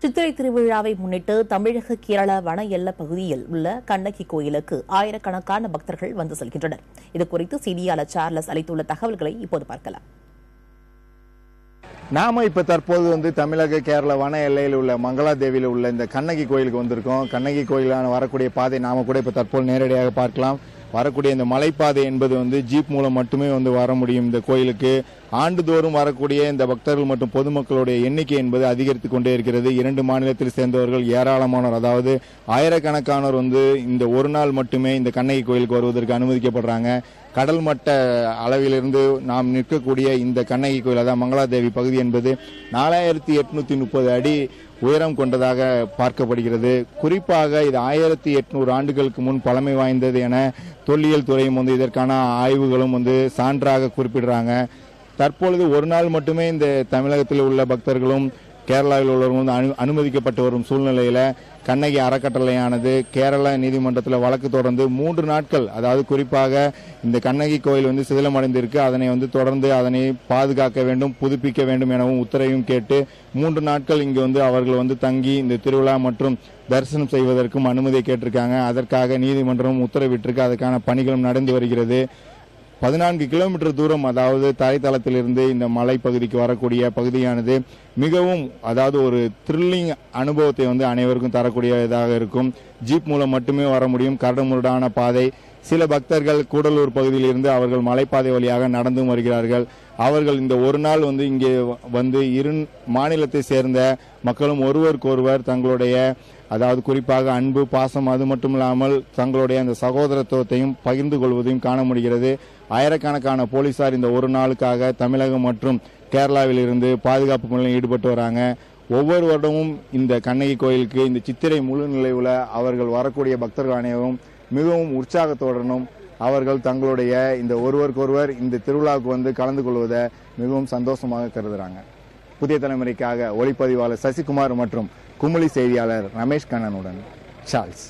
சித்திரை திருவிழாவை முன்னிட்டு தமிழக கேரள வன எல்லை பகுதியில் உள்ள கண்ணகி கோயிலுக்கு ஆயிரக்கணக்கான பக்தர்கள் வந்து செல்கின்றனர். இதுகுறித்து செய்தியாளர் சார்லஸ் அளித்துள்ள தகவல்களை இப்போது பார்க்கலாம். நாம இப்ப தற்போது தமிழக கேரள வன எல்லையில் உள்ள மங்களாதேவியில் உள்ள இந்த கண்ணகி கோயிலுக்கு வந்திருக்கோம். கண்ணகி கோயிலான வரக்கூடிய பாதை நாம கூட இப்ப தற்போது நேரடியாக பார்க்கலாம். வரக்கூடிய இந்த மலைப்பாதை என்பது ஜீப் மூலம் மட்டுமே வர முடியும். இந்த கோயிலுக்கு ஆண்டுதோறும் வரக்கூடிய இந்த பக்தர்கள் மற்றும் பொதுமக்களுடைய எண்ணிக்கை என்பது அதிகரித்துக் கொண்டே இருக்கிறது. 2 மாநிலத்தில் சேர்ந்தவர்கள் ஏராளமானோர், அதாவது ஆயிரக்கணக்கானோர் இந்த ஒரு நாள் மட்டுமே இந்த கண்ணகி கோயிலுக்கு வருவதற்கு அனுமதிக்கப்படுறாங்க. கடல் மட்ட அளவிலிருந்து நாம் நிற்கக்கூடிய இந்த கண்ணகி கோயில், அதாவது மங்களாதேவி பகுதி என்பது 4830 அடி உயரம் கொண்டதாக பார்க்கப்படுகிறது. குறிப்பாக இது 1800 ஆண்டுகளுக்கு முன் பழமை வாய்ந்தது என தொல்லியல் துறையும் இதற்கான ஆய்வுகளும் சான்றாக குறிப்பிடுறாங்க. தற்பொழுது ஒரு நாள் மட்டுமே இந்த தமிழகத்தில் உள்ள பக்தர்களும் கேரளாவில் உள்ளவர்களும் அனுமதிக்கப்பட்டு வரும் சூழ்நிலையில கண்ணகி அறக்கட்டளையானது கேரள நீதிமன்றத்தில் வழக்கு தொடர்ந்து 3 நாட்கள், அதாவது குறிப்பாக இந்த கண்ணகி கோயில் சிதிலமடைந்திருக்கு, அதனை தொடர்ந்து அதனை பாதுகாக்க வேண்டும், புதுப்பிக்க வேண்டும் எனவும் உத்தரவையும் கேட்டு 3 நாட்கள் இங்கு அவர்கள் தங்கி இந்த திருவிழா மற்றும் தரிசனம் செய்வதற்கும் அனுமதியை கேட்டிருக்காங்க. அதற்காக நீதிமன்றம் உத்தரவிட்டிருக்கு. அதற்கான பணிகளும் நடந்து வருகிறது. 14 கிலோமீட்டர் தூரம், அதாவது தரைத்தளத்திலிருந்து இந்த மலை பகுதிக்கு வரக்கூடிய பகுதியானது மிகவும், அதாவது ஒரு த்ரில்லிங் அனுபவத்தை அனைவருக்கும் தரக்கூடியதாக இருக்கும். ஜீப் மூலம் மட்டுமே வர முடியும். கரடுமுரடான பாதை. சில பக்தர்கள் கூடலூர் பகுதியில் இருந்து அவர்கள் மலைப்பாதை வழியாக நடந்தும் வருகிறார்கள். அவர்கள் இந்த ஒரு நாள் இங்கே இரு மாநிலத்தை சேர்ந்த மக்களும் ஒருவருக்கொருவர் தங்களுடைய, அதாவது குறிப்பாக அன்பு, பாசம், அது மட்டும் இல்லாமல் தங்களுடைய அந்த சகோதரத்துவத்தையும் பகிர்ந்து கொள்வதையும் காண முடிகிறது. ஆயிரக்கணக்கான போலீசார் இந்த ஒரு நாளுக்காக தமிழகம் மற்றும் கேரளாவில் இருந்து பாதுகாப்பு பணியில் ஈடுபட்டு வராங்க. ஒவ்வொரு வருடமும் இந்த கண்ணகி கோயிலுக்கு இந்த சித்திரை முழு நிலைவுல அவர்கள் வரக்கூடிய பக்தர்கள் அனைவரும் மிகவும் உற்சாகத்துடனும் அவர்கள் தங்களுடைய இந்த ஒருவருக்கொருவர் இந்த திருவிழாவுக்கு கலந்து கொள்வதை மிகவும் சந்தோஷமாக கருதுறாங்க. புதிய தலைமுறைக்காக ஒளிப்பதிவாளர் சசிகுமார் மற்றும் குமுளி செய்தியாளர் ரமேஷ் கண்ணனுடன் சார்ல்ஸ்.